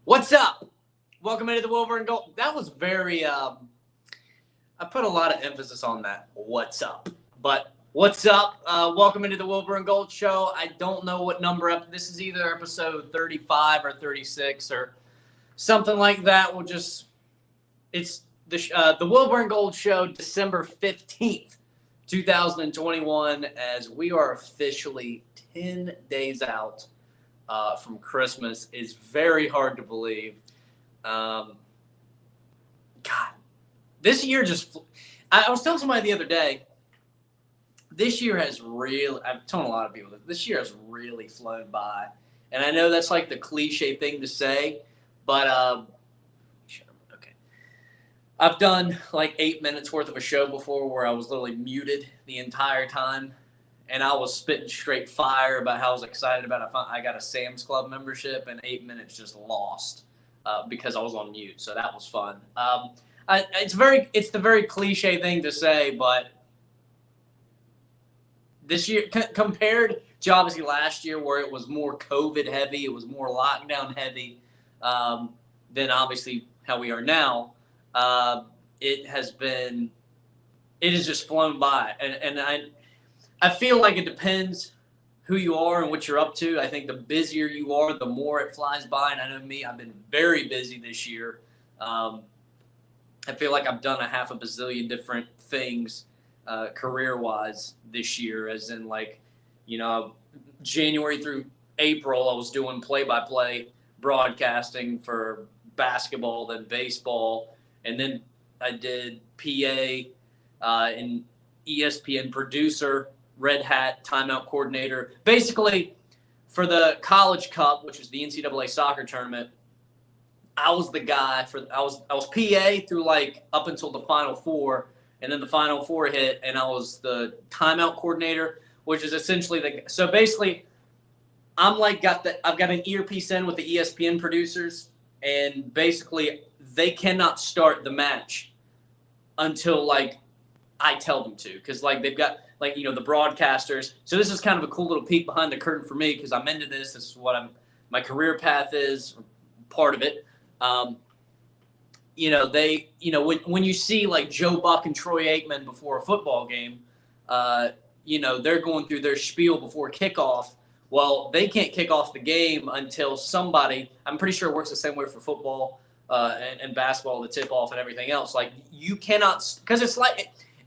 What's up? Welcome into the Wilbur and Gold. That was very, I put a lot of emphasis on that. What's up? But what's up? Welcome into the Wilbur and Gold show. I don't know what number this is, either episode 35 or 36 or something like that. It's the Wilbur and Gold show, December 15th, 2021, as we are officially 10 days out from Christmas. Is very hard to believe. God, this year I was telling somebody the other day, this year has really, I've told a lot of people that this year has really flown by. And I know that's like the cliche thing to say, but okay. I've done like 8 minutes worth of a show before where I was literally muted the entire time. And I was spitting straight fire about how I was excited about I got a Sam's Club membership, and 8 minutes just lost because I was on mute. So that was fun. It's the very cliche thing to say, but this year compared to obviously last year where it was more COVID heavy, it was more lockdown heavy than obviously how we are now. It has just flown by, and I feel like it depends who you are and what you're up to. I think the busier you are, the more it flies by. And I know me, I've been very busy this year. I feel like I've done a half a bazillion different things career-wise this year, as in January through April, I was doing play-by-play broadcasting for basketball, then baseball, and then I did PA and ESPN producer, Red Hat, timeout coordinator. Basically, for the College Cup, which is the NCAA soccer tournament, I was the guy I was PA through up until the Final Four, and then the Final Four hit, and I was the timeout coordinator, which is essentially so basically, I've got an earpiece in with the ESPN producers, and basically they cannot start the match until I tell them to, because they've got the broadcasters. So this is kind of a cool little peek behind the curtain for me, because I'm into this. This is what my career path is, part of it. When you see Joe Buck and Troy Aikman before a football game, they're going through their spiel before kickoff. Well, they can't kick off the game until somebody, I'm pretty sure it works the same way for football and basketball, the tip off and everything else. You cannot, because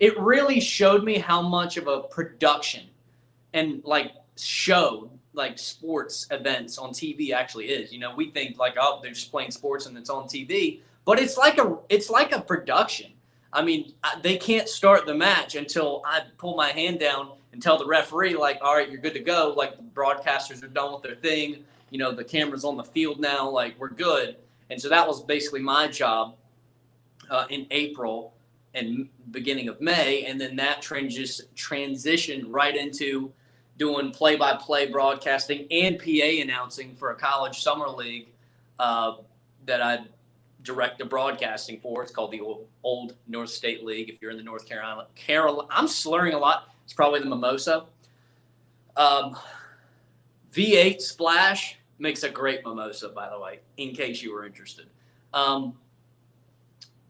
it really showed me how much of a production and show sports events on TV actually is. We think they're just playing sports and it's on TV, but it's like a production. I mean, they can't start the match until I pull my hand down and tell the referee, all right, you're good to go. The broadcasters are done with their thing. The camera's on the field now. We're good. And so that was basically my job in April and beginning of May. And then that transitioned right into doing play-by-play broadcasting and PA announcing for a college summer league that I direct the broadcasting for. It's called the Old North State League. If you're in the North Carolina, I'm slurring a lot. It's probably the mimosa. V8 Splash makes a great mimosa, by the way, in case you were interested.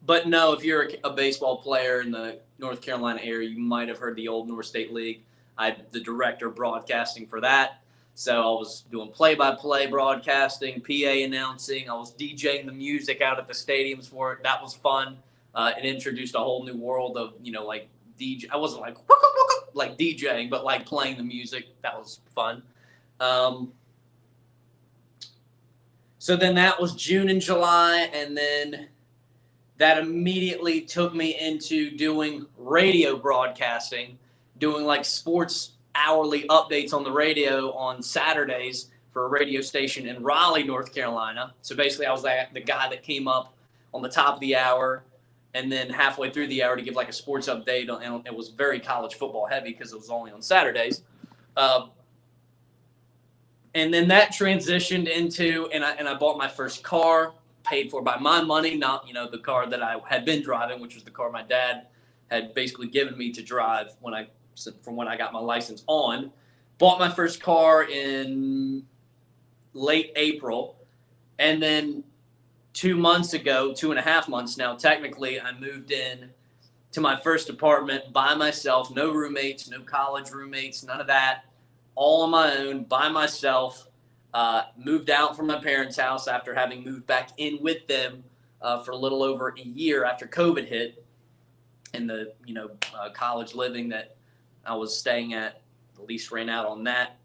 But no, if you're a baseball player in the North Carolina area, you might have heard the Old North State League. I'm the director of broadcasting for that. So I was doing play-by-play broadcasting, PA announcing. I was DJing the music out at the stadiums for it. That was fun. It introduced a whole new world of, DJ. I wasn't DJing, but playing the music. That was fun. So then that was June and July, and then that immediately took me into doing radio broadcasting, doing sports hourly updates on the radio on Saturdays for a radio station in Raleigh, North Carolina. So basically I was the guy that came up on the top of the hour and then halfway through the hour to give a sports update. And it was very college football heavy because it was only on Saturdays. And then that transitioned into, and I bought my first car, paid for by my money, not, the car that I had been driving, which was the car my dad had basically given me to drive from when I got my license on. Bought my first car in late April. And then 2 months ago, 2.5 months now, technically, I moved in to my first apartment by myself, no roommates, no college roommates, none of that, all on my own, by myself. Moved out from my parents' house after having moved back in with them for a little over a year after COVID hit, and the college living that I was staying at, the lease ran out on that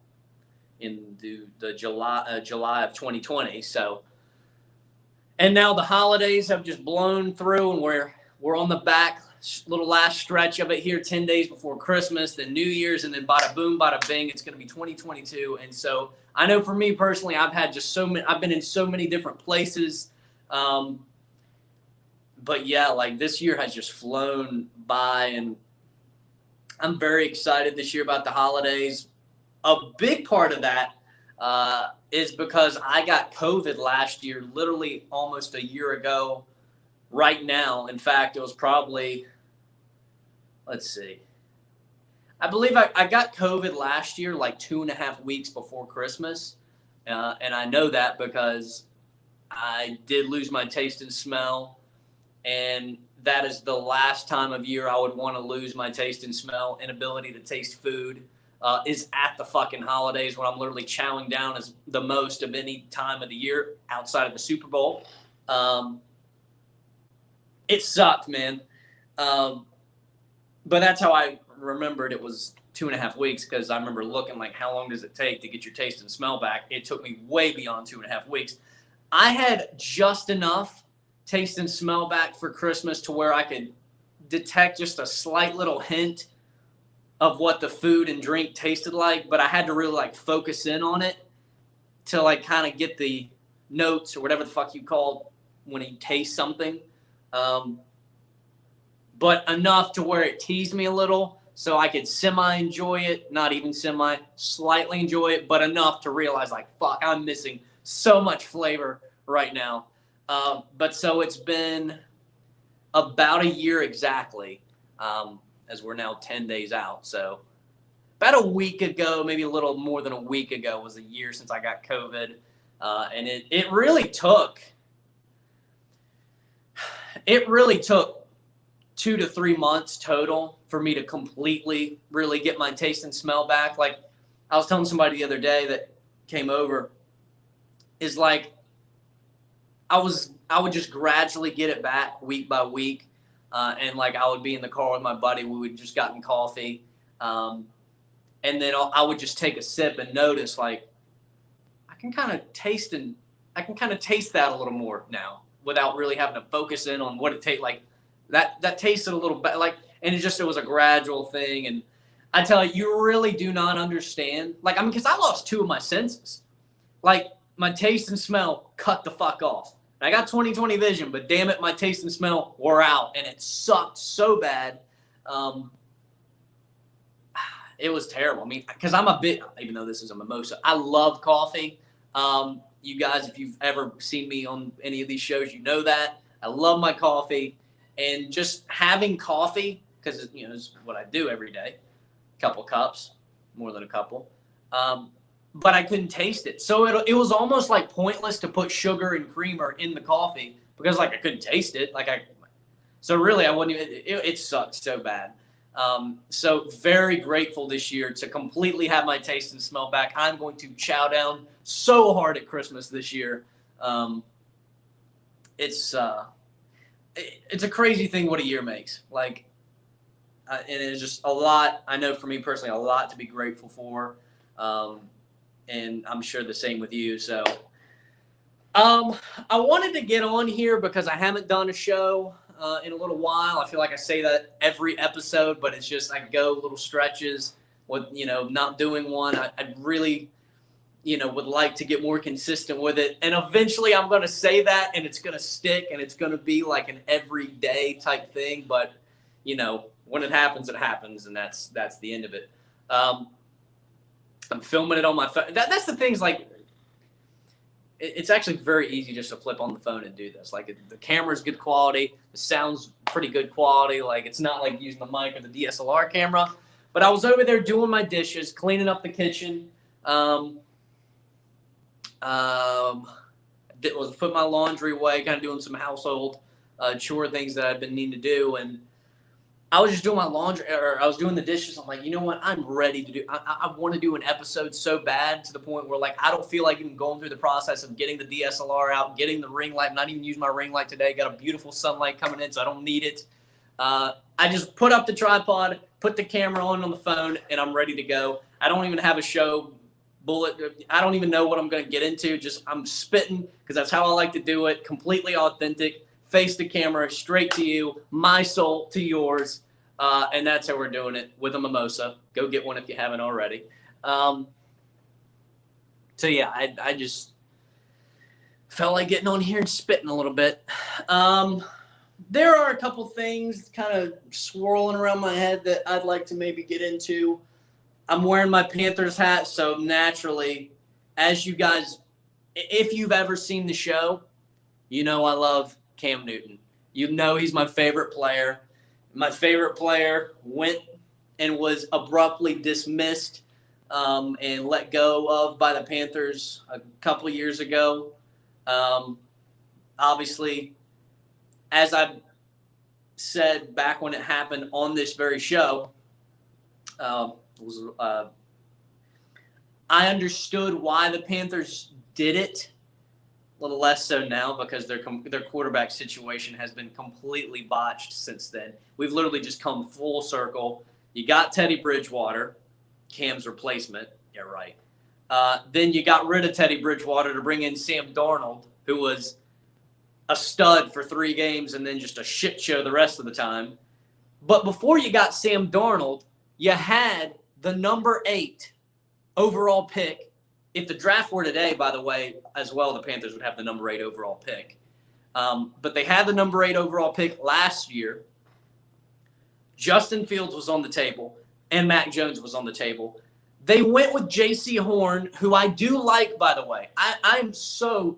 in the July of 2020. So, and now the holidays have just blown through, and we're on the back little last stretch of it here, 10 days before Christmas, then New Year's, and then bada boom, bada bing, it's going to be 2022. And so I know for me personally, I've been in so many different places. But yeah, like this year has just flown by, and I'm very excited this year about the holidays. A big part of that is because I got COVID last year, literally almost a year ago right now. In fact, it was probably, let's see, I believe I got COVID last year, like 2.5 weeks before Christmas. And I know that because I did lose my taste and smell. And that is the last time of year I would want to lose my taste and smell. Inability to taste food is at the fucking holidays, when I'm literally chowing down as the most of any time of the year outside of the Super Bowl. It sucked, man. But that's how I remembered it was 2.5 weeks, because I remember looking like, how long does it take to get your taste and smell back? It took me way beyond 2.5 weeks. I had just enough taste and smell back for Christmas to where I could detect just a slight little hint of what the food and drink tasted like, but I had to really like focus in on it to like kind of get the notes, or whatever the fuck you call when you taste something. But enough to where it teased me a little, so I could semi-enjoy it, not even semi, slightly enjoy it, but enough to realize like, fuck, I'm missing so much flavor right now. But so it's been about a year exactly, as we're now 10 days out. So about a week ago, maybe a little more than a week ago, was a year since I got COVID. And it really took 2 to 3 months total for me to completely really get my taste and smell back. Like I was telling somebody the other day that came over, is like I would just gradually get it back week by week. And like I would be in the car with my buddy, we would just gotten coffee. And then I would just take a sip and notice like I can kind of taste that a little more now without really having to focus in on what it tastes like. That tasted a little bit like, and it was a gradual thing. And I tell you, you really do not understand. Like, I mean, because I lost 2 of my senses. Like, my taste and smell cut the fuck off. And I got 20/20 vision, but damn it, my taste and smell were out, and it sucked so bad. It was terrible. I mean, because I'm a bit, even though this is a mimosa, I love coffee. You guys, if you've ever seen me on any of these shows, you know that. I love my coffee. And just having coffee, because it's what I do every day, a couple cups, more than a couple, but I couldn't taste it. So it was almost like pointless to put sugar and creamer in the coffee, because like I couldn't taste it. So really I wouldn't even. It sucked so bad. So very grateful this year to completely have my taste and smell back. I'm going to chow down so hard at Christmas this year. It's a crazy thing what a year makes. Like, and it's just a lot. I know for me personally, a lot to be grateful for. And I'm sure the same with you. So, I wanted to get on here because I haven't done a show in a little while. I feel like I say that every episode, but it's just I go little stretches with not doing one. I really would like to get more consistent with it. And eventually I'm going to say that, and it's going to stick, and it's going to be like an everyday type thing. But, when it happens, and that's the end of it. I'm filming it on my phone. That's the things, like, it's actually very easy just to flip on the phone and do this. Like, the camera's good quality. The sound's pretty good quality. Like, it's not like using the mic or the DSLR camera. But I was over there doing my dishes, cleaning up the kitchen. was putting my laundry away, kind of doing some household chore things that I've been needing to do, and I was just doing my laundry, or I was doing the dishes. I'm like, you know what? I'm ready to do. I want to do an episode so bad, to the point where, like, I don't feel like even going through the process of getting the DSLR out, getting the ring light. I'm not even using my ring light today. Got a beautiful sunlight coming in, so I don't need it. I just put up the tripod, put the camera on the phone, and I'm ready to go. I don't even have a show bullet. I don't even know what I'm going to get into. Just I'm spitting, because that's how I like to do it. Completely authentic. Face the camera, straight to you, my soul to yours, and that's how we're doing it, with a mimosa. Go get one if you haven't already. So yeah, I just felt like getting on here and spitting a little bit. There are a couple things kind of swirling around my head that I'd like to maybe get into. I'm wearing my Panthers hat, so naturally, as you guys, if you've ever seen the show, you know I love Cam Newton. You know he's my favorite player. My favorite player went and was abruptly dismissed and let go of by the Panthers a couple of years ago. Obviously, as I said back when it happened on this very show, I understood why the Panthers did it. A little less so now, because their quarterback situation has been completely botched since then. We've literally just come full circle. You got Teddy Bridgewater, Cam's replacement. Yeah, right. Then you got rid of Teddy Bridgewater to bring in Sam Darnold, who was a stud for 3 games and then just a shit show the rest of the time. But before you got Sam Darnold, you had the number 8 overall pick. If the draft were today, by the way, as well, the Panthers would have the number 8 overall pick. But they had the number 8 overall pick last year. Justin Fields was on the table, and Mac Jones was on the table. They went with J.C. Horn, who I do like, by the way. I'm so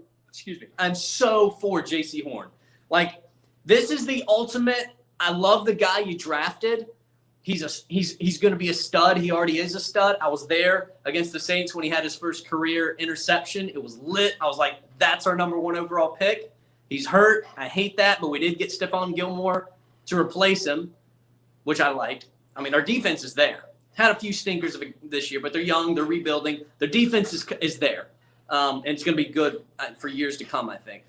for J.C. Horn. Like, this is the ultimate. I love the guy you drafted. He's going to be a stud. He already is a stud. I was there against the Saints when he had his first career interception. It was lit. I was like, that's our number 1 overall pick. He's hurt. I hate that, but we did get Stephon Gilmore to replace him, which I liked. I mean, our defense is there. Had a few stinkers this year, but they're young. They're rebuilding. Their defense is there, and it's going to be good for years to come, I think.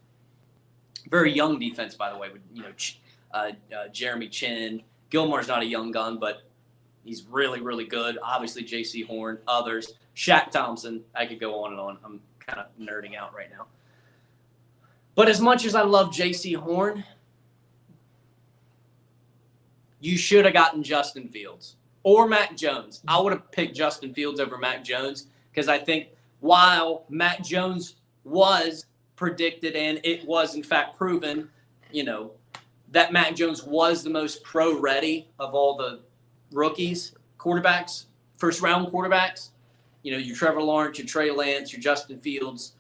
Very young defense, by the way, with Jeremy Chin. Gilmore's not a young gun, but he's really, really good. Obviously, J.C. Horn, others. Shaq Thompson. I could go on and on. I'm kind of nerding out right now. But as much as I love J.C. Horn, you should have gotten Justin Fields or Mac Jones. I would have picked Justin Fields over Mac Jones, because I think while Mac Jones was predicted and it was, in fact, proven, that Mac Jones was the most pro-ready of all the rookies, quarterbacks, first-round quarterbacks. Your Trevor Lawrence, your Trey Lance, your Justin Fields.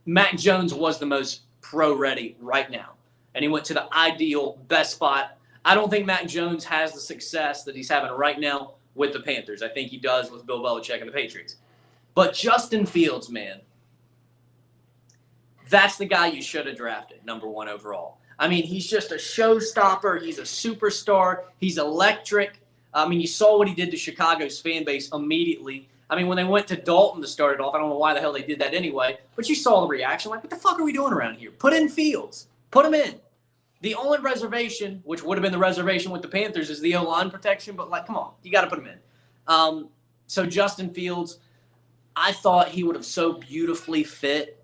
Mac Jones was the most pro-ready right now, and he went to the ideal, best spot. I don't think Mac Jones has the success that he's having right now with the Panthers. I think he does with Bill Belichick and the Patriots. But Justin Fields, man, that's the guy you should have drafted, number 1 overall. I mean, he's just a showstopper. He's a superstar. He's electric. I mean, you saw what he did to Chicago's fan base immediately. I mean, when they went to Dalton to start it off, I don't know why the hell they did that anyway, but you saw the reaction. Like, what the fuck are we doing around here? Put in Fields. Put him in. The only reservation, which would have been the reservation with the Panthers, is the O-line protection, but, like, come on. You got to put him in. So Justin Fields, I thought he would have so beautifully fit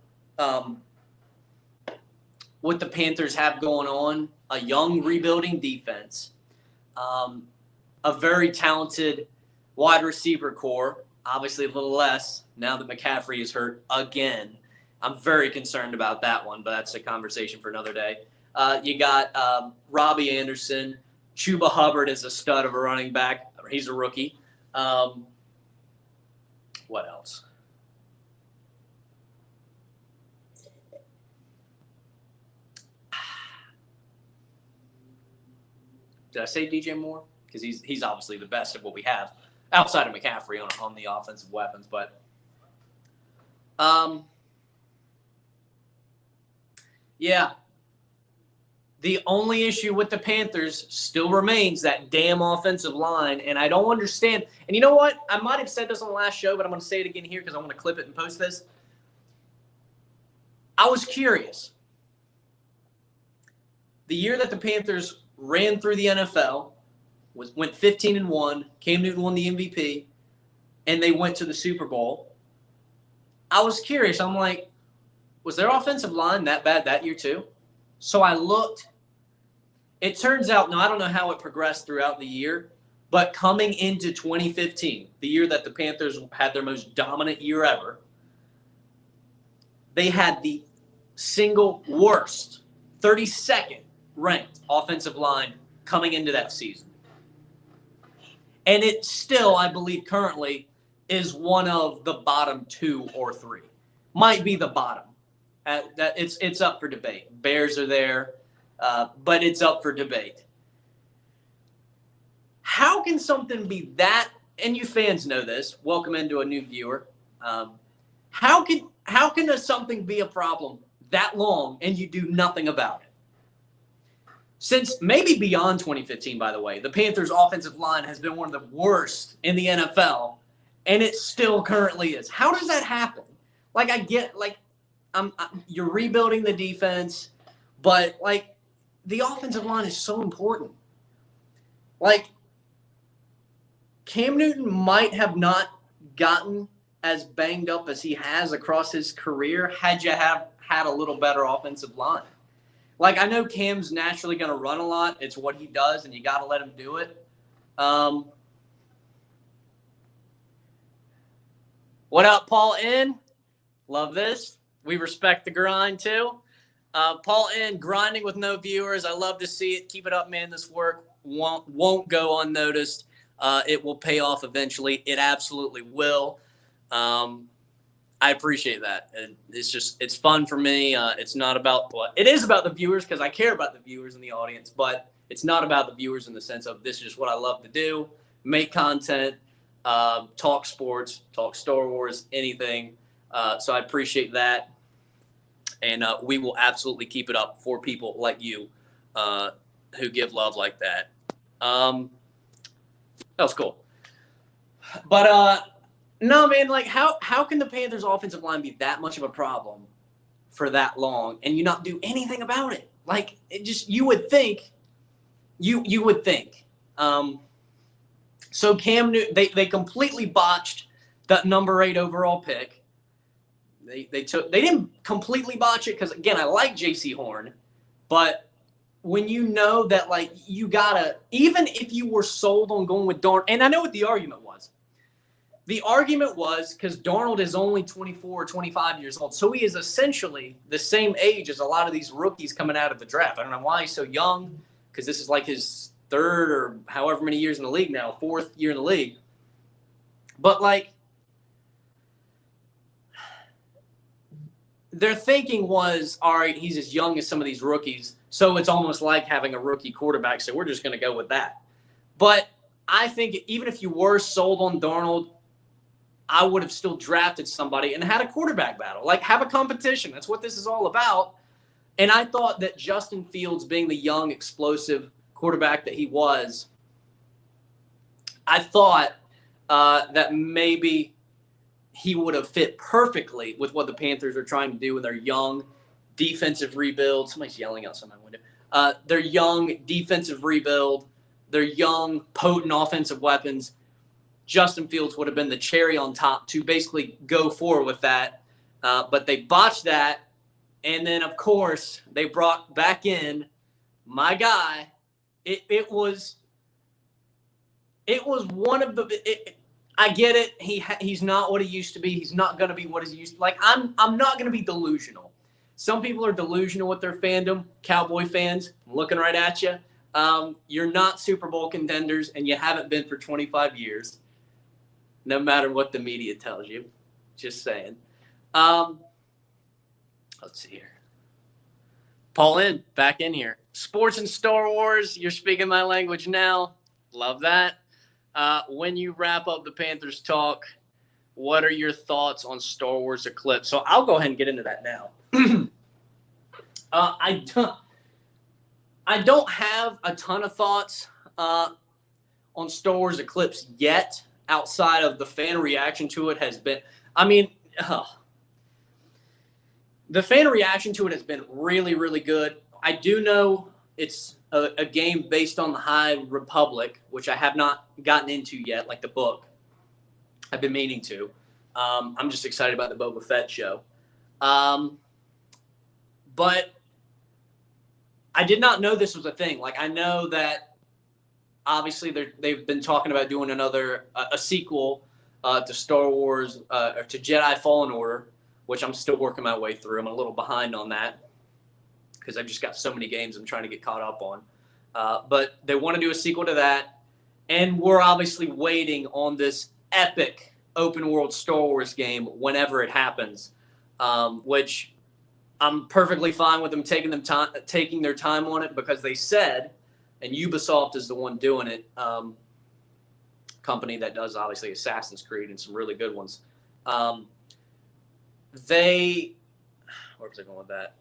what the Panthers have going on, a young rebuilding defense, a very talented wide receiver core, obviously a little less now that McCaffrey is hurt again. I'm very concerned about that one, but that's a conversation for another day. You got Robbie Anderson. Chuba Hubbard is a stud of a running back. He's a rookie. What else? Did I say DJ Moore? Because he's obviously the best of what we have outside of McCaffrey on the offensive weapons. But Yeah. The only issue with the Panthers still remains that damn offensive line, and I don't understand. And you know what? I might have said this on the last show, but I'm going to say it again here because I want to clip it and post this. I was curious. The year that the Panthers ran through the NFL, went 15-1, Cam Newton won the MVP, and they went to the Super Bowl. I was curious. I'm like, was their offensive line that bad that year too? So I looked. It turns out, now I don't know how it progressed throughout the year, but coming into 2015, the year that the Panthers had their most dominant year ever, they had the single worst, 32nd ranked offensive line coming into that season. And it still, I believe currently, is one of the bottom 2 or 3. Might be the bottom. It's up for debate. Bears are there, but it's up for debate. How can something be that, and you fans know this, welcome into a new viewer, how can something be a problem that long and you do nothing about it? Since maybe beyond 2015, by the way, the Panthers' offensive line has been one of the worst in the NFL, and it still currently is. How does that happen? Like, I get, like, you're rebuilding the defense, but, like, the offensive line is so important. Like, Cam Newton might have not gotten as banged up as he has across his career had you have had a little better offensive line. Like, I know Cam's naturally going to run a lot. It's what he does, and you got to let him do it. What up, Paul N? Love this. We respect the grind, too. Paul N, grinding with no viewers. I love to see it. Keep it up, man. This work won't go unnoticed. It will pay off eventually. It absolutely will. I appreciate that. And it's fun for me. It's not about what it is about the viewers because I care about the viewers in the audience, but it's not about the viewers in the sense of this is just what I love to do, make content, talk sports, talk Star Wars, anything. So I appreciate that. And we will absolutely keep it up for people like you who give love like that. That was cool. But no, man, like how can the Panthers offensive line be that much of a problem for that long and you not do anything about it? Like it just you would think. So Cam Newton, they completely botched that number 8 overall pick. They didn't completely botch it because again I like J.C. Horn, but when you know that like you gotta even if you were sold on going with Darnold, and I know what the argument was. The argument was because Darnold is only 24 or 25 years old, so he is essentially the same age as a lot of these rookies coming out of the draft. I don't know why he's so young because this is like his 3rd or however many years in the league now, 4th year in the league. But like their thinking was, all right, he's as young as some of these rookies, so it's almost like having a rookie quarterback, so we're just going to go with that. But I think even if you were sold on Darnold, I would have still drafted somebody and had a quarterback battle. Like, have a competition. That's what this is all about. And I thought that Justin Fields, being the young, explosive quarterback that he was, I thought that maybe he would have fit perfectly with what the Panthers are trying to do in their young defensive rebuild. Somebody's yelling outside my window. Their young defensive rebuild, their young, potent offensive weapons. Justin Fields would have been the cherry on top to basically go forward with that. But they botched that. And then, of course, they brought back in my guy. It was one of the I get it. He's not what he used to be. He's not going to be what he used to. Like, I'm not going to be delusional. Some people are delusional with their fandom. Cowboy fans, I'm looking right at you. You're not Super Bowl contenders, and you haven't been for 25 years. No matter what the media tells you. Just saying. Let's see here. Paul in, back in here. Sports and Star Wars, you're speaking my language now. Love that. When you wrap up the Panthers talk, what are your thoughts on Star Wars Eclipse? So I'll go ahead and get into that now. I don't have a ton of thoughts on Star Wars Eclipse yet. Outside of the fan reaction to it has been, I mean, the fan reaction to it has been really, really good. I do know it's a game based on the High Republic, which I have not gotten into yet, like the book. I've been meaning to. I'm just excited about the Boba Fett show. But I did not know this was a thing. Like, I know that obviously they've been talking about doing a sequel to Star Wars, or to Jedi Fallen Order, which I'm still working my way through. I'm a little behind on that because I've just got so many games I'm trying to get caught up on. But they want to do a sequel to that. And we're obviously waiting on this epic open world Star Wars game whenever it happens, which I'm perfectly fine with them taking their time on it, because they said, and Ubisoft is the one doing it, company that does obviously Assassin's Creed and some really good ones. Where was I going with that?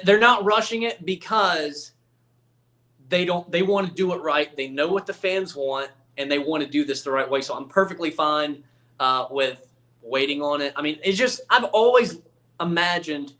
They're not rushing it because they want to do it right. They know what the fans want, and they want to do this the right way. So I'm perfectly fine with waiting on it. I mean, I've always imagined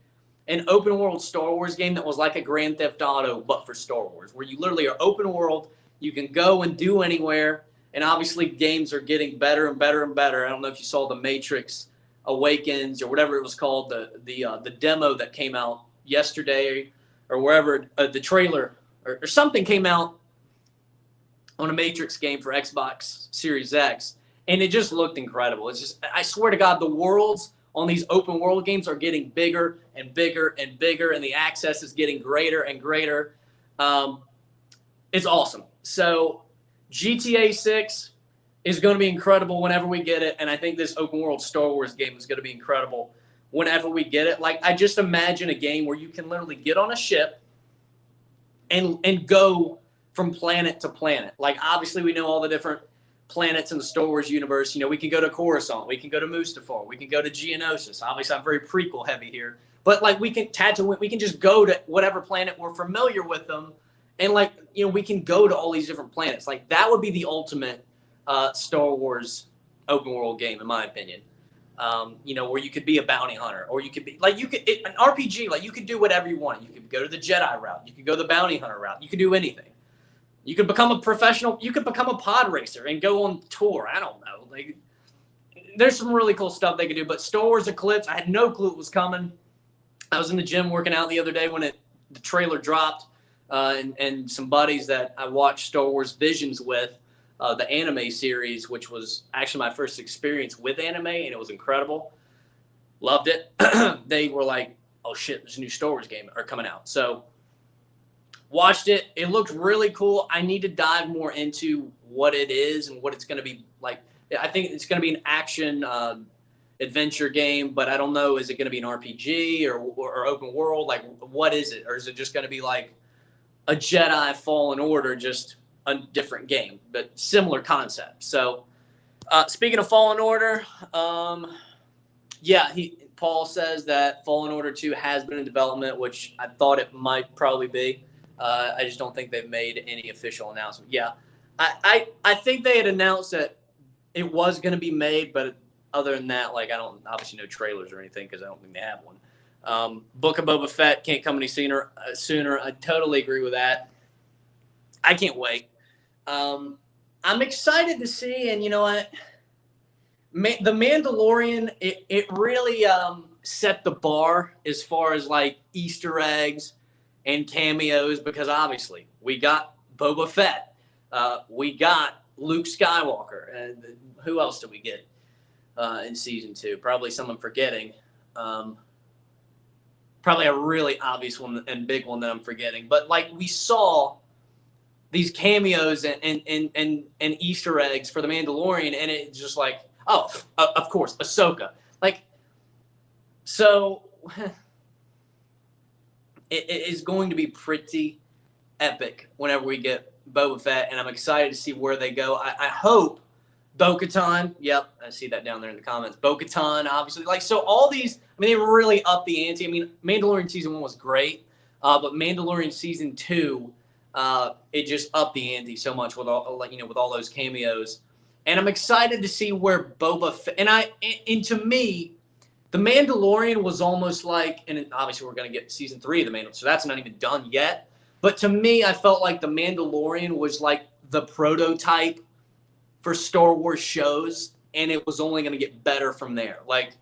an open world Star Wars game that was like a Grand Theft Auto, but for Star Wars, where you literally are open world. You can go and do anywhere. And obviously games are getting better and better and better. I don't know if you saw the Matrix Awakens or whatever it was called, the demo that came out yesterday or wherever, the trailer or something came out on a Matrix game for Xbox Series X, and it just looked incredible. It's just, I swear to God, the worlds on these open world games are getting bigger and bigger and bigger, and the access is getting greater and greater. It's awesome. So GTA 6 is going to be incredible whenever we get it, and I think this open world Star Wars game is going to be incredible whenever we get it. Like, I just imagine a game where you can literally get on a ship and go from planet to planet. Like, obviously we know all the different planets in the Star Wars universe. You know, we can go to Coruscant, we can go to Mustafar, we can go to Geonosis. Obviously I'm very prequel heavy here, but like we can just go to whatever planet we're familiar with them. And like, you know, we can go to all these different planets. Like, that would be the ultimate Star Wars open world game, in my opinion. You know, where you could be a bounty hunter, or you could be like, an RPG, like you could do whatever you want. You could go to the Jedi route. You could go the bounty hunter route. You could do anything. You could become a professional. You could become a pod racer and go on tour. I don't know. Like, there's some really cool stuff they could do. But Star Wars Eclipse, I had no clue it was coming. I was in the gym working out the other day when the trailer dropped, and some buddies that I watched Star Wars Visions with, the anime series, which was actually my first experience with anime, and it was incredible. Loved it. They were like, "Oh shit, there's a new Star Wars game coming out." So watched it. It looked really cool. I need to dive more into what it is and what it's going to be like. I think it's going to be an action adventure game, but I don't know. Is it going to be an RPG or open world? Like, what is it? Or is it just going to be like a Jedi Fallen Order, just a different game, but similar concept? So speaking of Fallen Order, Paul says that Fallen Order 2 has been in development, which I thought it might probably be. I just don't think they've made any official announcement. Yeah, I think they had announced that it was going to be made, but other than that, like, I don't obviously no trailers or anything because I don't think they have one. Book of Boba Fett can't come any sooner. I totally agree with that. I can't wait. I'm excited to see, and you know what? The Mandalorian, it really set the bar as far as like Easter eggs and cameos, because obviously we got Boba Fett, we got Luke Skywalker, and who else did we get in season 2? Probably someone forgetting. Probably a really obvious one and big one that I'm forgetting. But like, we saw these cameos and Easter eggs for the Mandalorian, and it's just like, oh, of course, Ahsoka. Like, so it is going to be pretty epic whenever we get Boba Fett, and I'm excited to see where they go. I hope Bo-Katan, yep, I see that down there in the comments. Bo-Katan, obviously. Like, so all these, I mean, they really upped the ante. I mean, Mandalorian Season 1 was great. But Mandalorian season 2, it just upped the ante so much with all with all those cameos, and I'm excited to see where Boba Fett and to me, the Mandalorian was almost like, and obviously we're going to get season 3 of the Mandalorian, so that's not even done yet. But to me, I felt like the Mandalorian was like the prototype for Star Wars shows, and it was only going to get better from there. Like,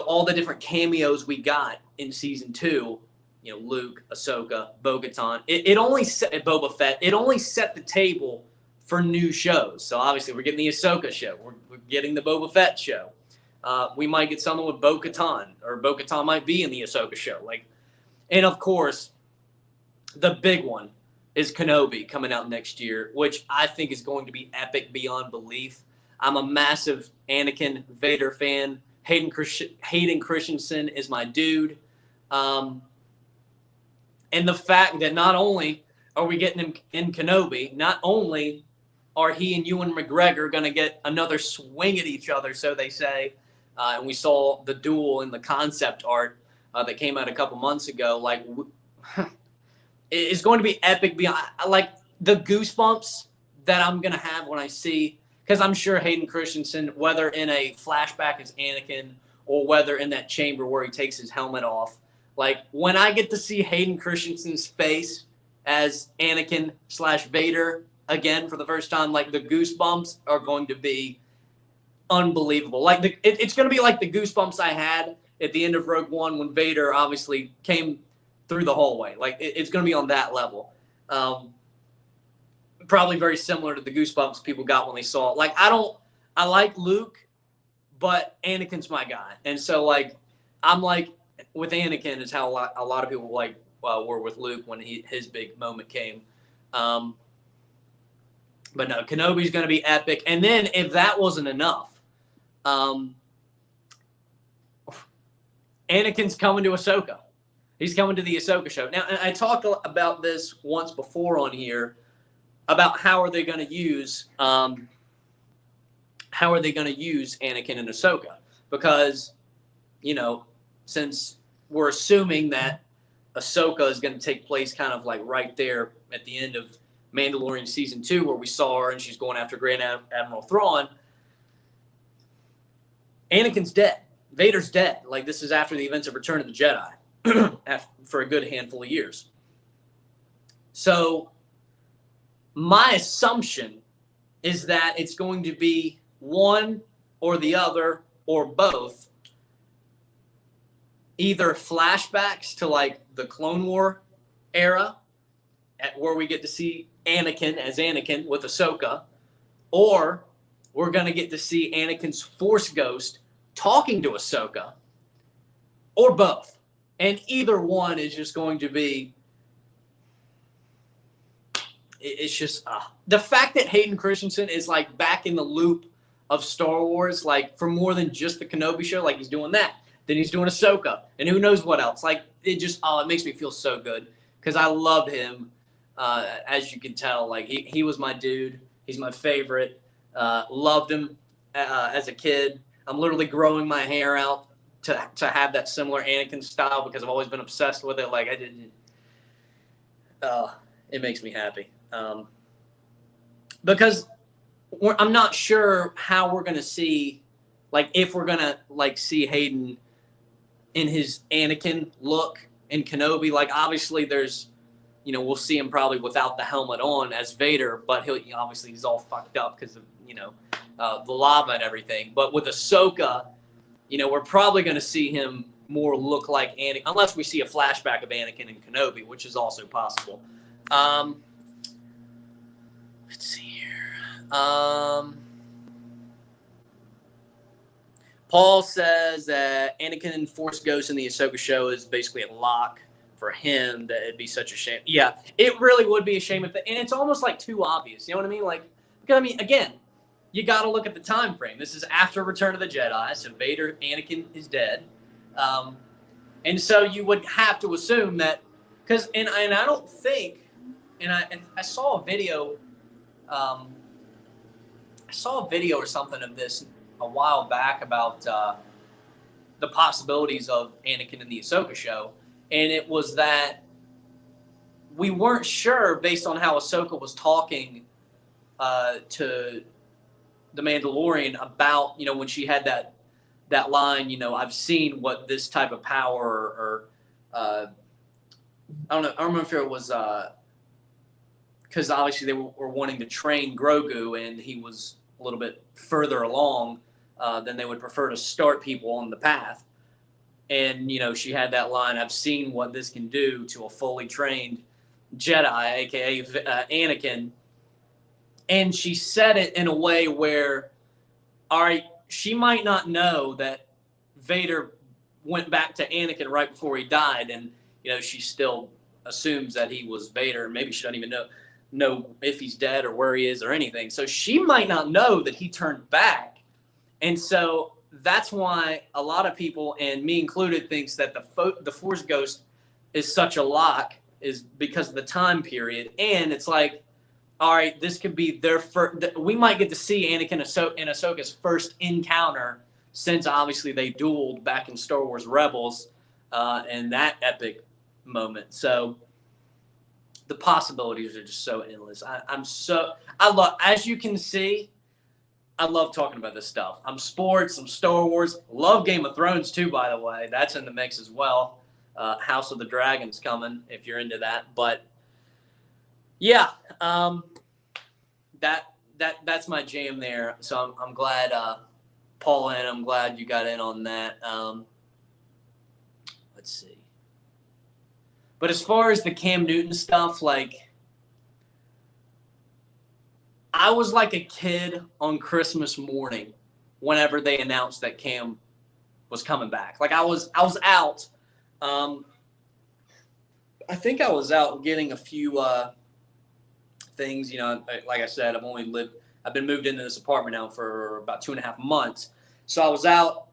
all the different cameos we got in season 2, Luke, Ahsoka, Bo-Katan, it only set Boba Fett. It only set the table for new shows. So obviously we're getting the Ahsoka show. We're getting the Boba Fett show. We might get something with Bo-Katan, or Bo-Katan might be in the Ahsoka show. And of course, the big one is Kenobi coming out next year, which I think is going to be epic beyond belief. I'm a massive Anakin Vader fan. Hayden Christensen is my dude. And the fact that not only are we getting him in Kenobi, not only are he and Ewan McGregor going to get another swing at each other, so they say, and we saw the duel in the concept art that came out a couple months ago. It's going to be epic beyond, the goosebumps that I'm going to have when I see, because I'm sure Hayden Christensen, whether in a flashback as Anakin or whether in that chamber where he takes his helmet off, when I get to see Hayden Christensen's face as Anakin/Vader again for the first time, the goosebumps are going to be unbelievable. It's going to be like the goosebumps I had at the end of Rogue One when Vader obviously came through the hallway. It's going to be on that level. Probably very similar to the goosebumps people got when they saw it. I like Luke, but Anakin's my guy. And so I'm with Anakin is how a lot of people were with Luke when his big moment came. But no, Kenobi's going to be epic. And then if that wasn't enough, Anakin's coming to Ahsoka. He's coming to the Ahsoka show. Now, I talked about this once before on here about how are they going to use Anakin and Ahsoka, because since we're assuming that Ahsoka is going to take place kind of right there at the end of Mandalorian season 2, where we saw her and she's going after Grand Admiral Thrawn. Anakin's dead. Vader's dead. This is after the events of Return of the Jedi for a good handful of years. So my assumption is that it's going to be one or the other or both, either flashbacks to the Clone War era, where we get to see Anakin as Anakin with Ahsoka, or we're going to get to see Anakin's Force Ghost talking to Ahsoka, or both. And either one is just going to be, it's just, the fact that Hayden Christensen is back in the loop of Star Wars, for more than just the Kenobi show, he's doing that. Then he's doing Ahsoka, and who knows what else. It just, it makes me feel so good, because I love him, as you can tell. He was my dude. He's my favorite. Loved him as a kid. I'm literally growing my hair out to have that similar Anakin style, because I've always been obsessed with it. I didn't. It makes me happy. Because I'm not sure how we're going to see, if we're going to see Hayden in his Anakin look in Kenobi. Obviously there's, we'll see him probably without the helmet on as Vader, but obviously he's all fucked up because of, the lava and everything. But with Ahsoka, we're probably going to see him more look like Anakin, unless we see a flashback of Anakin and Kenobi, which is also possible. Let's see here. Paul says that Anakin and Force Ghost in the Ahsoka show is basically a lock for him. That it'd be such a shame. Yeah, it really would be a shame and it's almost too obvious. You know what I mean? Because again, you got to look at the time frame. This is after Return of the Jedi, so Anakin is dead, and so you would have to assume that, because and I don't think, and I saw a video. I saw a video or something of this a while back about the possibilities of Anakin in the Ahsoka show. and it was that we weren't sure based on how Ahsoka was talking to the Mandalorian about, when she had that line, I've seen what this type of power or I don't know. I don't remember if it was because obviously they were wanting to train Grogu, and he was a little bit further along than they would prefer to start people on the path. And she had that line, "I've seen what this can do to a fully trained Jedi, aka Anakin." And she said it in a way where, all right, she might not know that Vader went back to Anakin right before he died, and she still assumes that he was Vader. Maybe she doesn't even know if he's dead or where he is or anything. So she might not know that he turned back, and so that's why a lot of people, and me included, thinks that the Force Ghost is such a lock, is because of the time period. And it's like, all right, this could be their first. We might get to see Anakin and Ahsoka's first encounter since obviously they dueled back in Star Wars Rebels, and that epic moment. So the possibilities are just so endless. I love, as you can see, I love talking about this stuff. I'm sports, I'm Star Wars, love Game of Thrones too, by the way. That's in the mix as well. House of the Dragon's coming if you're into that. But yeah, that's my jam there. So I'm glad Paul, and I'm glad you got in on that. Let's see. But as far as the Cam Newton stuff, like, I was like a kid on Christmas morning whenever they announced that Cam was coming back. Like, I was out. I think I was out getting a few things. Like I said, I've been moved into this apartment now for about 2.5 months. So I was out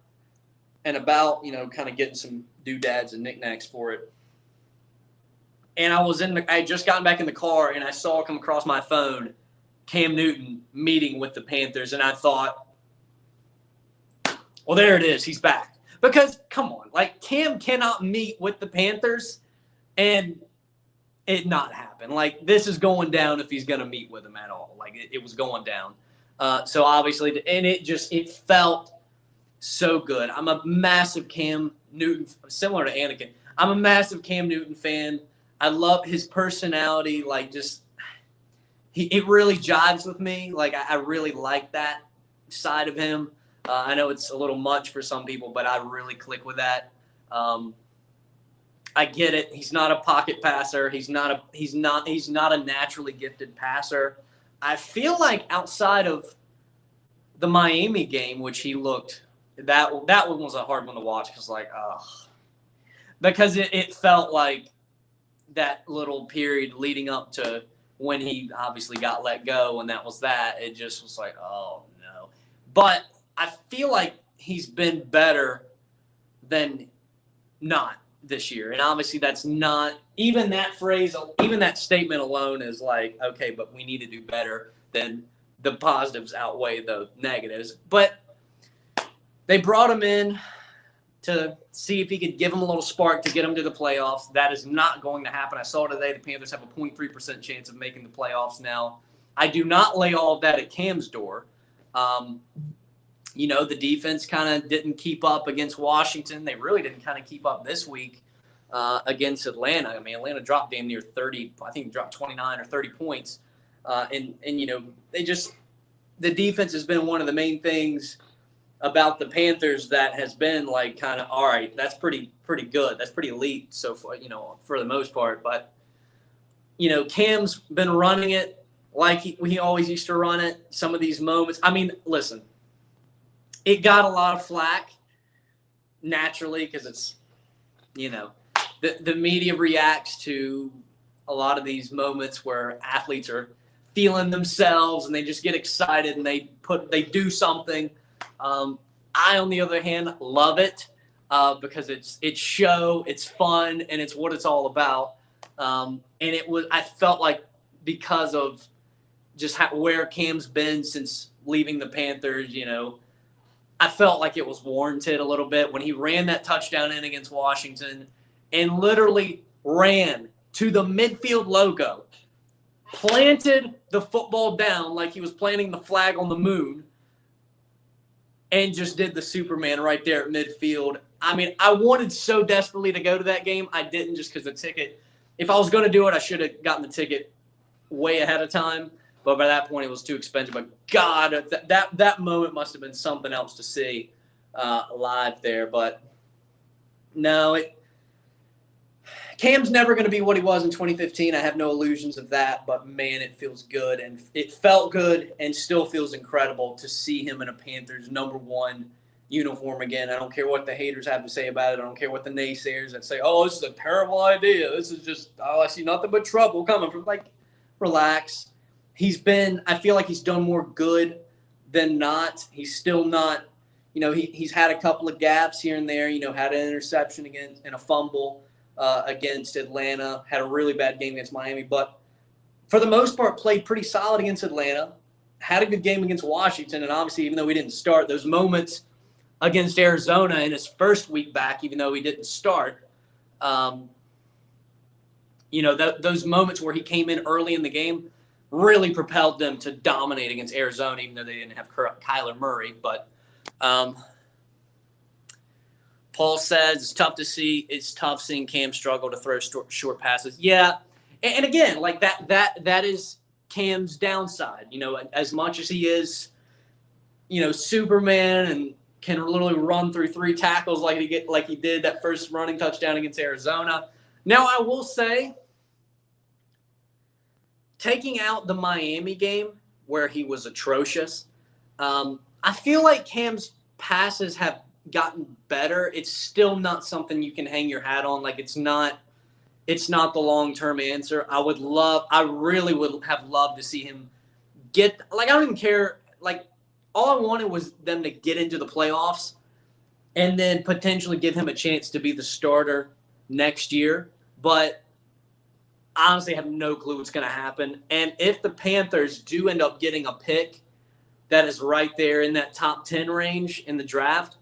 and about, kind of getting some doodads and knickknacks for it. And I had just gotten back in the car, and I saw come across my phone, Cam Newton meeting with the Panthers, and I thought, well, there it is. He's back. Because, come on, like, Cam cannot meet with the Panthers and it not happen. Like, this is going down if he's going to meet with them at all. Like, it was going down. So, obviously, and it felt so good. I'm a massive Cam Newton, similar to Anakin. I'm a massive Cam Newton fan. I love his personality, like, just it really jives with me. Like, I really like that side of him. I know it's a little much for some people, but I really click with that. I get it. He's not a pocket passer. He's not a naturally gifted passer. I feel like outside of the Miami game, which he looked, that one was a hard one to watch because it felt like that little period leading up to when he obviously got let go, and that was that. It just was like, oh no. But I feel like he's been better than not this year. And obviously that's not, even that phrase, even that statement alone is like, okay, but we need to do better. Then the positives outweigh the negatives. But they brought him in to see if he could give him a little spark to get him to the playoffs. That is not going to happen. I saw today the Panthers have a 0.3% chance of making the playoffs now. I do not lay all of that at Cam's door. The defense kind of didn't keep up against Washington. They really didn't kind of keep up this week against Atlanta. I mean, Atlanta dropped damn near 30. I think dropped 29 or 30 points. The defense has been one of the main things about the Panthers that has been like kind of, all right, that's pretty good. That's pretty elite so far, for the most part. But, Cam's been running it like he always used to run it. Some of these moments, I mean, listen, it got a lot of flack naturally because it's, the media reacts to a lot of these moments where athletes are feeling themselves and they just get excited and they do something. I, on the other hand, love it because it's show, it's fun, and it's what it's all about. I felt like because of just where Cam's been since leaving the Panthers, I felt like it was warranted a little bit when he ran that touchdown in against Washington. and literally ran to the midfield logo, planted the football down like he was planting the flag on the moon, and just did the Superman right there at midfield. I mean, I wanted so desperately to go to that game. I didn't, just because the ticket, if I was going to do it, I should have gotten the ticket way ahead of time. But by that point, it was too expensive. But God, that moment must have been something else to see live there. But no, Cam's never going to be what he was in 2015. I have no illusions of that. But, man, it feels good. And it felt good and still feels incredible to see him in a Panthers #1 uniform again. I don't care what the haters have to say about it. I don't care what the naysayers that say, oh, this is a terrible idea. This is just, I see nothing but trouble coming from. Like, relax. I feel like he's done more good than not. He's still not, he's had a couple of gaps here and there, had an interception and a fumble against Atlanta, had a really bad game against Miami, but for the most part played pretty solid against Atlanta, had a good game against Washington, and obviously even though he didn't start, those moments against Arizona in his first week back, even though he didn't start, those moments where he came in early in the game really propelled them to dominate against Arizona, even though they didn't have Kyler Murray. But Paul says it's tough to see. It's tough seeing Cam struggle to throw short passes. Yeah, and again, like that is Cam's downside. As much as he is, Superman and can literally run through 3 tackles like he did that first running touchdown against Arizona. Now, I will say, taking out the Miami game where he was atrocious, I feel like Cam's passes have gotten better. It's still not something you can hang your hat on. Like, it's not the long-term answer. I really would have loved to see him get, like, I don't even care. Like, all I wanted was them to get into the playoffs and then potentially give him a chance to be the starter next year. But I honestly have no clue what's going to happen. And if the Panthers do end up getting a pick that is right there in that top 10 range in the draft,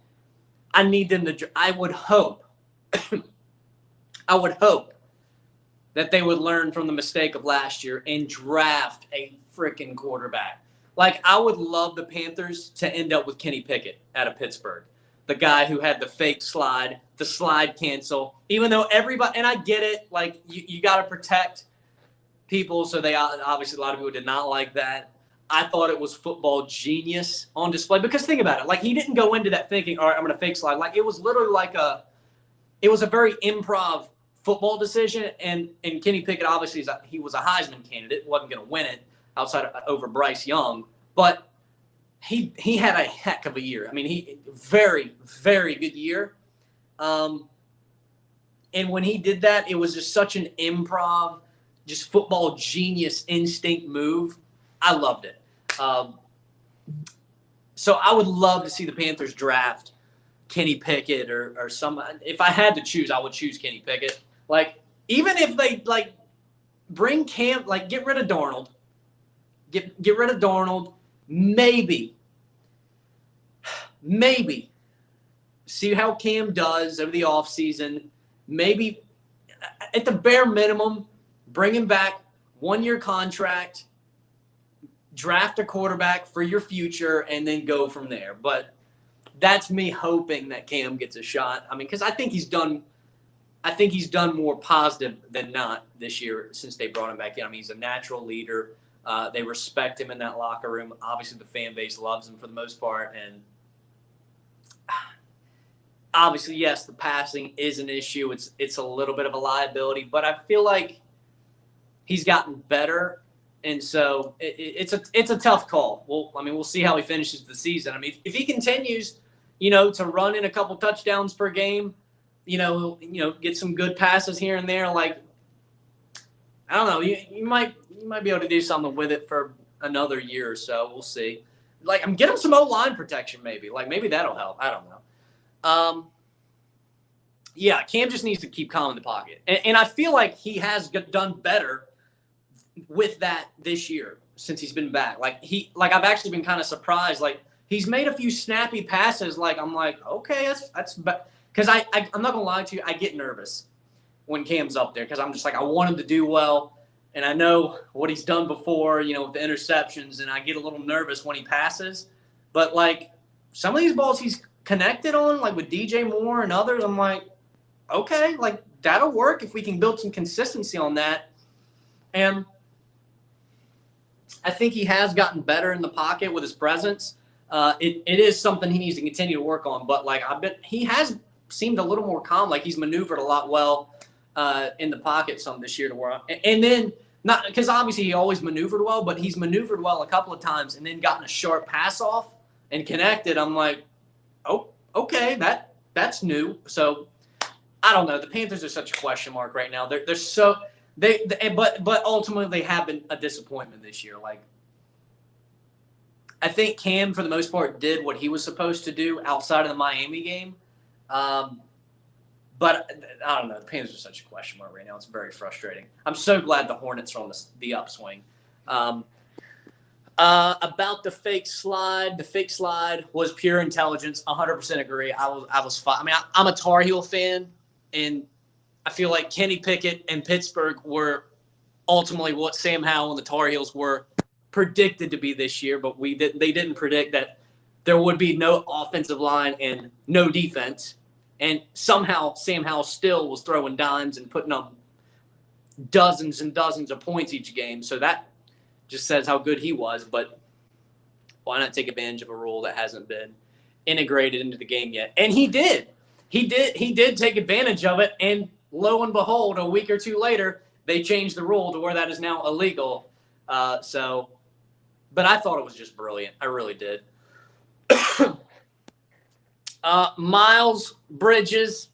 I need them to – I would hope that they would learn from the mistake of last year and draft a freaking quarterback. Like, I would love the Panthers to end up with Kenny Pickett out of Pittsburgh, the guy who had the fake slide, the slide cancel, even though everybody – and I get it. Like, you got to protect people, so they obviously a lot of people did not like that. I thought it was football genius on display because think about it. Like, he didn't go into that thinking, all right, I'm going to fake slide. Like, it was literally like it was a very improv football decision. And Kenny Pickett, obviously, he was a Heisman candidate, wasn't going to win it over Bryce Young. But he had a heck of a year. I mean, very, very good year. And when he did that, it was just such an improv, just football genius instinct move. I loved it. So I would love to see the Panthers draft Kenny Pickett or someone. If I had to choose, I would choose Kenny Pickett. Like, even if they, like, bring Cam, like, get rid of Darnold. Get rid of Darnold. Maybe. See how Cam does over the offseason. Maybe, at the bare minimum, bring him back, 1-year contract, draft a quarterback for your future, and then go from there. But that's me hoping that Cam gets a shot. I mean, because I think he's done more positive than not this year since they brought him back in. I mean, he's a natural leader. They respect him in that locker room. Obviously, the fan base loves him for the most part. And obviously, yes, the passing is an issue. It's a little bit of a liability. But I feel like he's gotten better. And so it's a tough call. We'll see how he finishes the season. I mean, if he continues, to run in a couple touchdowns per game, get some good passes here and there, like, I don't know, you might be able to do something with it for another year or so. We'll see. Like, I'm getting some O-line protection maybe. Like, maybe that'll help. I don't know. Yeah, Cam just needs to keep calm in the pocket. And I feel like he has done better with that this year since he's been back. Like, I've actually been kind of surprised. Like, he's made a few snappy passes. Like, I'm like, okay, that's because I'm not gonna lie to you, I get nervous when Cam's up there because I'm just like, I want him to do well. And I know what he's done before, you know, with the interceptions, and I get a little nervous when he passes. But, like, some of these balls he's connected on, like with DJ Moore and others, I'm like, okay, like, that'll work if we can build some consistency on that. And I think he has gotten better in the pocket with his presence. It is something he needs to continue to work on. But, like, he has seemed a little more calm. Like, he's maneuvered a lot well in the pocket some this year to where and then not because obviously he always maneuvered well, but he's maneuvered well a couple of times and then gotten a sharp pass off and connected. I'm like, oh, okay, that's new. So I don't know. The Panthers are such a question mark right now. They're so but ultimately they have been a disappointment this year. Like, I think Cam for the most part did what he was supposed to do outside of the Miami game. But I don't know. The Panthers are such a question mark right now. It's very frustrating. I'm so glad the Hornets are on the upswing. About the fake slide was pure intelligence. 100% agree. I was fine. I mean, I'm a Tar Heel fan, and I feel like Kenny Pickett and Pittsburgh were ultimately what Sam Howell and the Tar Heels were predicted to be this year, but they didn't predict that there would be no offensive line and no defense. And somehow Sam Howell still was throwing dimes and putting up dozens and dozens of points each game. So that just says how good he was. But why not take advantage of a rule that hasn't been integrated into the game yet? And he did. He did take advantage of it. And lo and behold, a week or two later, they changed the rule to where that is now illegal. But I thought it was just brilliant. I really did. Miles Bridges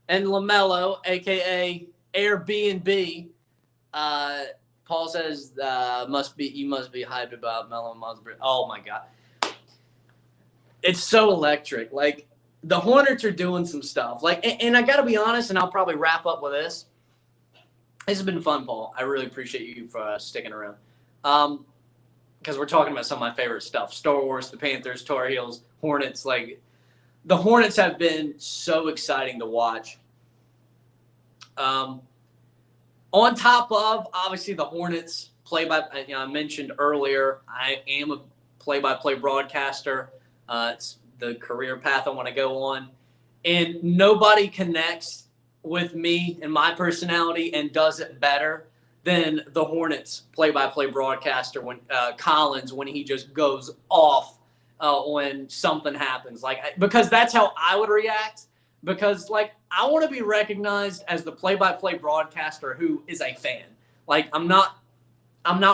and LaMelo, a.k.a. Airbnb. Paul says you must be hyped about Melo and Miles Bridges. Oh, my God. It's so electric. Like, the Hornets are doing some stuff. Like, and I got to be honest, and I'll probably wrap up with this. This has been fun, Paul. I really appreciate you for sticking around. Because we're talking about some of my favorite stuff. Star Wars, the Panthers, Tar Heels, Hornets, like – the Hornets have been so exciting to watch. On top of, obviously, the Hornets I mentioned earlier, I am a play-by-play broadcaster. It's the career path I want to go on. And nobody connects with me and my personality and does it better than the Hornets play-by-play broadcaster when Collins, when he just goes off when something happens, because that's how I would react. Because I want to be recognized as the play-by-play broadcaster who is a fan. Like I'm not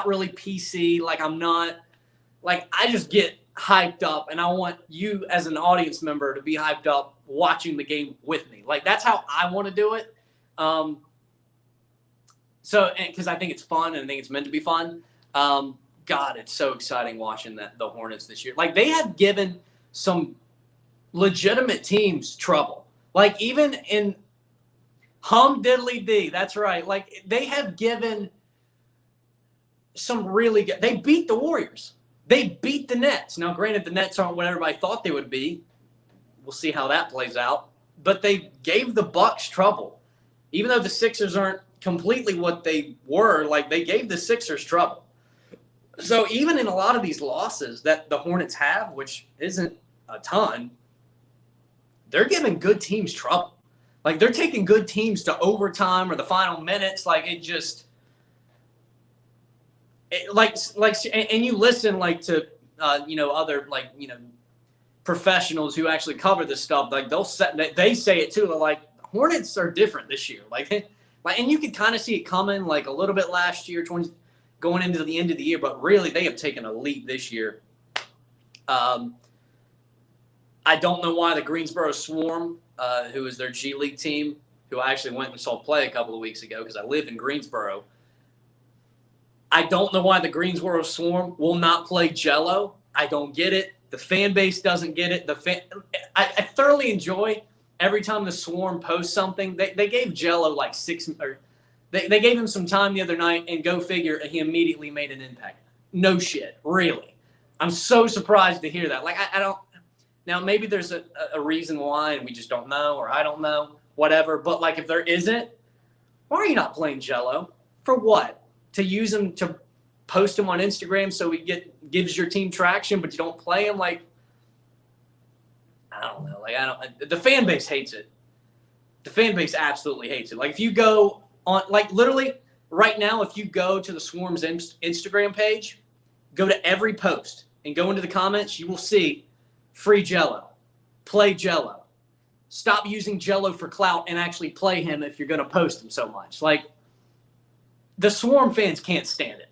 really PC. I just get hyped up, and I want you as an audience member to be hyped up watching the game with me. Like that's how I want to do it. Because I think it's fun and I think it's meant to be fun. God, it's so exciting watching the Hornets this year. Like, they have given some legitimate teams trouble. Like, even in diddly D, that's right. Like, they have given some really good – they beat the Warriors. They beat the Nets. Now, granted, the Nets aren't what everybody thought they would be. We'll see how that plays out. But they gave the Bucks trouble. Even though the Sixers aren't completely what they were, like, they gave the Sixers trouble. So even in a lot of these losses that the Hornets have, which isn't a ton, they're giving good teams trouble. Like they're taking good teams to overtime or the final minutes. Like it just, and you listen to other professionals who actually cover this stuff. Like they say it too. They're like Hornets are different this year. And you could kind of see it coming a little bit last year, going into the end of the year, but really they have taken a leap this year. I don't know why the Greensboro Swarm, who is their G League team, who I actually went and saw play a couple of weeks ago because I live in Greensboro. I don't know why the Greensboro Swarm will not play Jell-O. I don't get it. The fan base doesn't get it. I thoroughly enjoy every time the Swarm posts something. They gave Jell-O They gave him some time the other night, and go figure, he immediately made an impact. No shit, really. I'm so surprised to hear that. I don't – now, maybe there's a reason why, and we just don't know, or I don't know, whatever. But, if there isn't, Why are you not playing Jello? For what? To use him to post him on Instagram so he gives your team traction, but you don't play him? Like, I don't know. Like, the fan base hates it. The fan base absolutely hates it. Like, if you go on, like, literally right now, if you go to the Swarm's Instagram page, go to every post and go into the comments, you will see free Jello, play Jello. Stop using Jello for clout and actually play him if you're going to post him so much. Like, the Swarm fans can't stand it.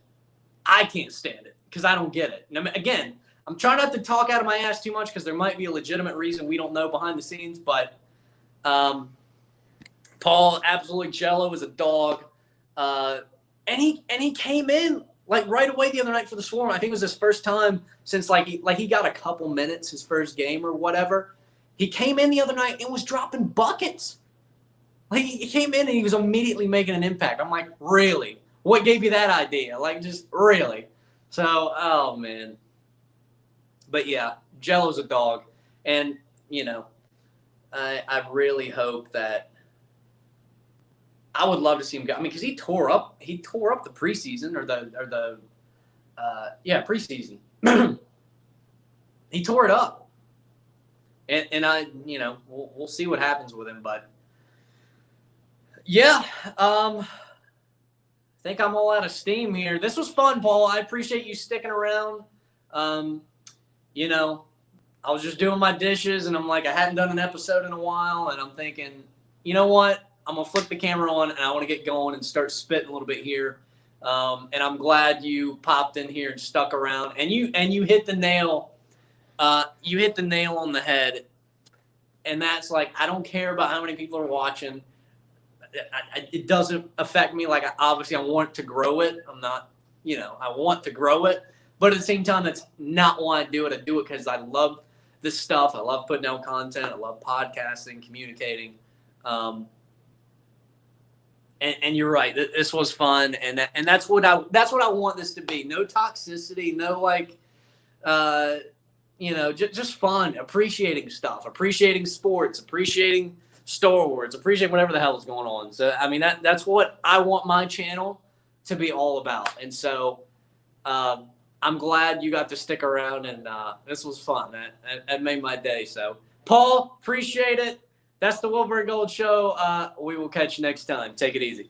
I can't stand it because I don't get it. And again, I'm trying not to talk out of my ass too much because there might be a legitimate reason we don't know behind the scenes. But Paul, absolutely Jello is a dog. And he came in like right away the other night for the Swarm. I think it was his first time since he got a couple minutes his first game or whatever. He came in the other night and was dropping buckets. Like, he came in and he was immediately making an impact. I'm like, really? What gave you that idea? Like, just really? So, oh, man. But, yeah, Jello's a dog. And, you know, I really hope that – I would love to see him go. I mean, because he tore up the preseason preseason. He tore it up. And I, you know, we'll see what happens with him. But, yeah, I think I'm all out of steam here. This was fun, Paul. I appreciate you sticking around. You know, I was just doing my dishes, and I'm like, I hadn't done an episode in a while, and I'm thinking, you know what? I'm going to flip the camera on, and I want to get going and start spitting a little bit here. And I'm glad you popped in here and stuck around. And you hit the nail. You hit the nail on the head. And that's like, I don't care about how many people are watching. It doesn't affect me. Like, obviously, I want to grow it. I'm not, you know, I want to grow it. But at the same time, that's not why I do it. I do it because I love this stuff. I love putting out content. I love podcasting, communicating. And you're right. This was fun, and that's what I want this to be. No toxicity, no like, you know, just fun, appreciating stuff, appreciating sports, appreciating Star Wars, appreciating whatever the hell is going on. So I mean that's what I want my channel to be all about. And so I'm glad you got to stick around, and this was fun. That made my day. So Paul, appreciate it. That's the Wilbur and Gold Show. We will catch you next time. Take it easy.